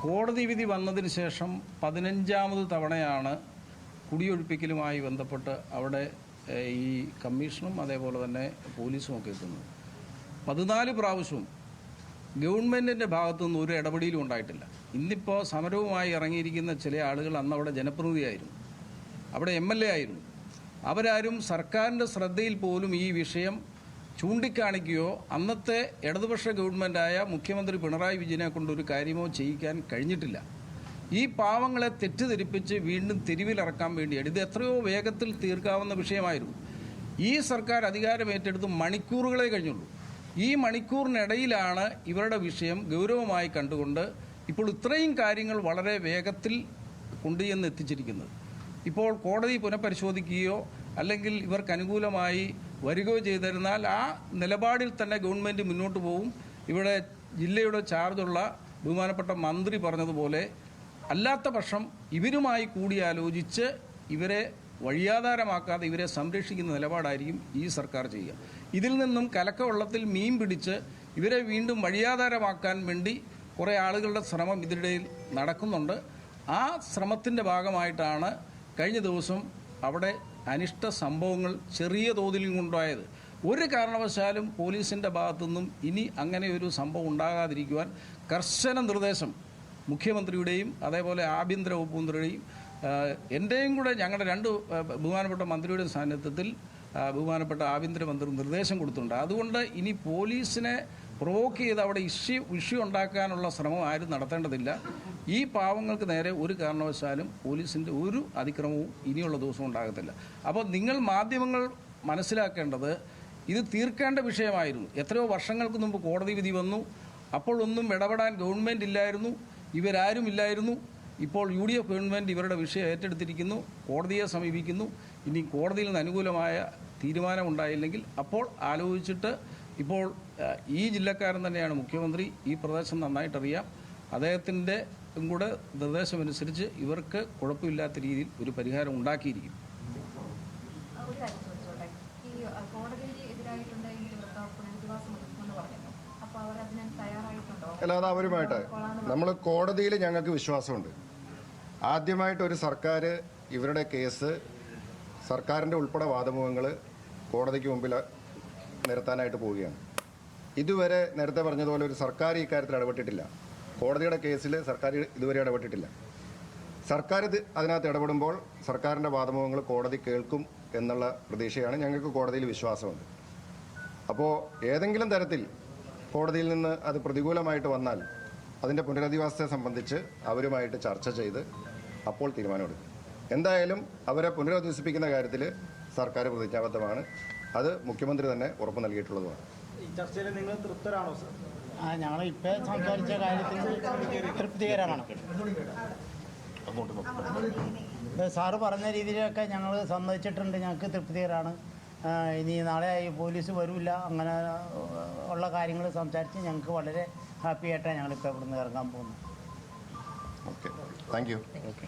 കോടതി വിധി വന്നതിന് ശേഷം 15ാമത് തവണയാണ് കുടിയൊഴിപ്പിക്കലുമായി ബന്ധപ്പെട്ട് അവിടെ ഈ കമ്മീഷനും അതേപോലെ തന്നെ പോലീസും ഒക്കെ എത്തുന്നത്. 14 പ്രാവശ്യവും ഗവൺമെൻറ്റിൻ്റെ ഭാഗത്തുനിന്ന് ഒരു ഇടപെടലും ഉണ്ടായിട്ടില്ല. ഇന്നിപ്പോൾ സമരവുമായി ഇറങ്ങിയിരിക്കുന്ന ചില ആളുകൾ അന്നവിടെ ജനപ്രതിനിധിയായിരുന്നു, അവിടെ MLA ആയിരുന്നു. അവരാരും സർക്കാരിൻ്റെ ശ്രദ്ധയിൽ പോലും ഈ വിഷയം ചൂണ്ടിക്കാണിക്കുകയോ അന്നത്തെ ഇടതുപക്ഷ ഗവൺമെൻറ്റായ മുഖ്യമന്ത്രി പിണറായി വിജയനെ കൊണ്ടൊരു കാര്യമോ ചെയ്യിക്കാൻ കഴിഞ്ഞിട്ടില്ല. ഈ പാവങ്ങളെ തെറ്റിദ്ധരിപ്പിച്ച് വീണ്ടും തെരുവിലിറക്കാൻ വേണ്ടിയാണ്. ഇത് എത്രയോ വേഗത്തിൽ തീർക്കാവുന്ന വിഷയമായിരുന്നു. ഈ സർക്കാർ അധികാരമേറ്റെടുത്ത് മണിക്കൂറുകളെ കഴിഞ്ഞുള്ളൂ. ഈ മണിക്കൂറിനിടയിലാണ് ഇവരുടെ വിഷയം ഗൗരവമായി കണ്ടുകൊണ്ട് ഇപ്പോൾ ഇത്രയും കാര്യങ്ങൾ വളരെ വേഗത്തിൽ കൊണ്ടുചെന്ന് എത്തിച്ചിരിക്കുന്നത്. ഇപ്പോൾ കോടതി പുനഃപരിശോധിക്കുകയോ അല്ലെങ്കിൽ ഇവർക്ക് അനുകൂലമായി വരികയോ ചെയ്തിരുന്നാൽ ആ നിലപാടിൽ തന്നെ ഗവൺമെൻറ് മുന്നോട്ട് പോകും. ഇവിടെ ജില്ലയുടെ ചാർജുള്ള ബഹുമാനപ്പെട്ട മന്ത്രി പറഞ്ഞതുപോലെ അല്ലാത്ത പക്ഷം ഇവരുമായി കൂടിയാലോചിച്ച് ഇവരെ വഴിയാധാരമാക്കാതെ ഇവരെ സംരക്ഷിക്കുന്ന നിലപാടായിരിക്കും ഈ സർക്കാർ ചെയ്യുക. ഇതിൽ നിന്നും കലക്കവെള്ളത്തിൽ മീൻ പിടിച്ച് ഇവരെ വീണ്ടും വഴിയാധാരമാക്കാൻ വേണ്ടി കുറേ ആളുകളുടെ ശ്രമം ഇതിനിടയിൽ നടക്കുന്നുണ്ട്. ആ ശ്രമത്തിൻ്റെ ഭാഗമായിട്ടാണ് കഴിഞ്ഞ ദിവസം അവിടെ അനിഷ്ട സംഭവങ്ങൾ ചെറിയ തോതിലും ഉണ്ടായത്. ഒരു കാരണവശാലും പോലീസിൻ്റെ ഭാഗത്തുനിന്നും ഇനി അങ്ങനെ ഒരു സംഭവം ഉണ്ടാകാതിരിക്കുവാൻ കർശന നിർദ്ദേശം മുഖ്യമന്ത്രിയുടെയും അതേപോലെ ആഭ്യന്തര വകുപ്പ് മന്ത്രിയുടെയും എൻ്റെയും കൂടെ ഞങ്ങളുടെ 2 ബഹുമാനപ്പെട്ട മന്ത്രിയുടെ സാന്നിധ്യത്തിൽ ബഹുമാനപ്പെട്ട ആഭ്യന്തരമന്ത്രി നിർദ്ദേശം കൊടുത്തിട്ടുണ്ട്. അതുകൊണ്ട് ഇനി പോലീസിനെ പ്രൊവോക്ക് ചെയ്ത് അവിടെ ഇഷ്യൂ ഉണ്ടാക്കാനുള്ള ശ്രമം ആരും നടത്തേണ്ടതില്ല. ഈ പാവങ്ങൾക്ക് നേരെ ഒരു കാരണവശാലും പോലീസിൻ്റെ ഒരു അതിക്രമവും ഇനിയുള്ള ദിവസം ഉണ്ടാകത്തില്ല. അപ്പോൾ നിങ്ങൾ മാധ്യമങ്ങൾ മനസ്സിലാക്കേണ്ടത് ഇത് തീർക്കേണ്ട വിഷയമായിരുന്നു. എത്രയോ വർഷങ്ങൾക്ക് മുമ്പ് കോടതി വിധി വന്നു. അപ്പോഴൊന്നും ഇടപെടാൻ ഗവൺമെൻറ് ഇല്ലായിരുന്നു, ഇവരാരും ഇല്ലായിരുന്നു. ഇപ്പോൾ UDF ഗവൺമെൻറ് ഇവരുടെ വിഷയം ഏറ്റെടുത്തിരിക്കുന്നു, കോടതിയെ സമീപിക്കുന്നു. ഇനി കോടതിയിൽ നിന്ന് അനുകൂലമായ തീരുമാനമുണ്ടായില്ലെങ്കിൽ അപ്പോൾ ആലോചിച്ചിട്ട് ഇപ്പോൾ ഈ ജില്ലക്കാരൻ തന്നെയാണ് മുഖ്യമന്ത്രി, ഈ പ്രദേശം നന്നായിട്ടറിയാം. അദ്ദേഹത്തിൻ്റെ കൂടെ നിർദ്ദേശമനുസരിച്ച് ഇവർക്ക് കുഴപ്പമില്ലാത്ത രീതിയിൽ ഒരു പരിഹാരം ഉണ്ടാക്കിയിരിക്കും. അല്ലാതെ അവരുമായിട്ട് നമ്മൾ കോടതിയിൽ ഞങ്ങൾക്ക് വിശ്വാസമുണ്ട്. ആദ്യമായിട്ട് ഒരു സർക്കാർ ഇവരുടെ കേസ് സർക്കാരിൻ്റെ ഉൾപ്പെടെ വാദമുഖങ്ങൾ കോടതിക്ക് മുമ്പിൽ നിരത്താനായിട്ട് പോവുകയാണ്. ഇതുവരെ നേരത്തെ പറഞ്ഞതുപോലെ ഒരു സർക്കാർ ഈ കാര്യത്തിൽ ഇടപെട്ടിട്ടില്ല. കോടതിയുടെ കേസിൽ സർക്കാർ ഇതുവരെ ഇടപെട്ടിട്ടില്ല. സർക്കാർ അതിനകത്ത് ഇടപെടുമ്പോൾ സർക്കാരിൻ്റെ വാദമുഖങ്ങൾ കോടതി കേൾക്കും എന്നുള്ള പ്രതീക്ഷയാണ് ഞങ്ങൾക്ക്. കോടതിയിൽ വിശ്വാസമുണ്ട്. അപ്പോൾ ഏതെങ്കിലും തരത്തിൽ കോടതിയിൽ നിന്ന് അത് പ്രതികൂലമായിട്ട് വന്നാൽ അതിൻ്റെ പുനരധിവാസത്തെ സംബന്ധിച്ച് അവരുമായിട്ട് ചർച്ച ചെയ്ത് അപ്പോൾ തീരുമാനമെടുക്കും. എന്തായാലും അവരെ പുനരധിവസിപ്പിക്കുന്ന കാര്യത്തിൽ സർക്കാർ പ്രതിജ്ഞാബദ്ധമാണ്. അത് മുഖ്യമന്ത്രി തന്നെ ഉറപ്പ് നൽകിയിട്ടുള്ളതുമാണ്. ഈ ചർച്ചയിൽ നിങ്ങൾ തൃപ്തരാണോ സർ? ഞങ്ങൾ ഇപ്പോൾ സംസാരിച്ച കാര്യത്തിൽ തൃപ്തികരമാണ്. സാറ് പറഞ്ഞ രീതിയിലൊക്കെ ഞങ്ങൾ സമ്മതിച്ചിട്ടുണ്ട്. ഞങ്ങൾക്ക് തൃപ്തികരമാണ്. ഇനി നാളെ പോലീസ് വരില്ല, അങ്ങനെ ഉള്ള കാര്യങ്ങൾ സംസാരിച്ച് ഞങ്ങൾക്ക് വളരെ ഹാപ്പി ആയിട്ടാണ് ഞങ്ങളിപ്പോൾ ഇവിടുന്ന് ഇറങ്ങാൻ പോകുന്നത്. Okay, thank you. ഓക്കെ.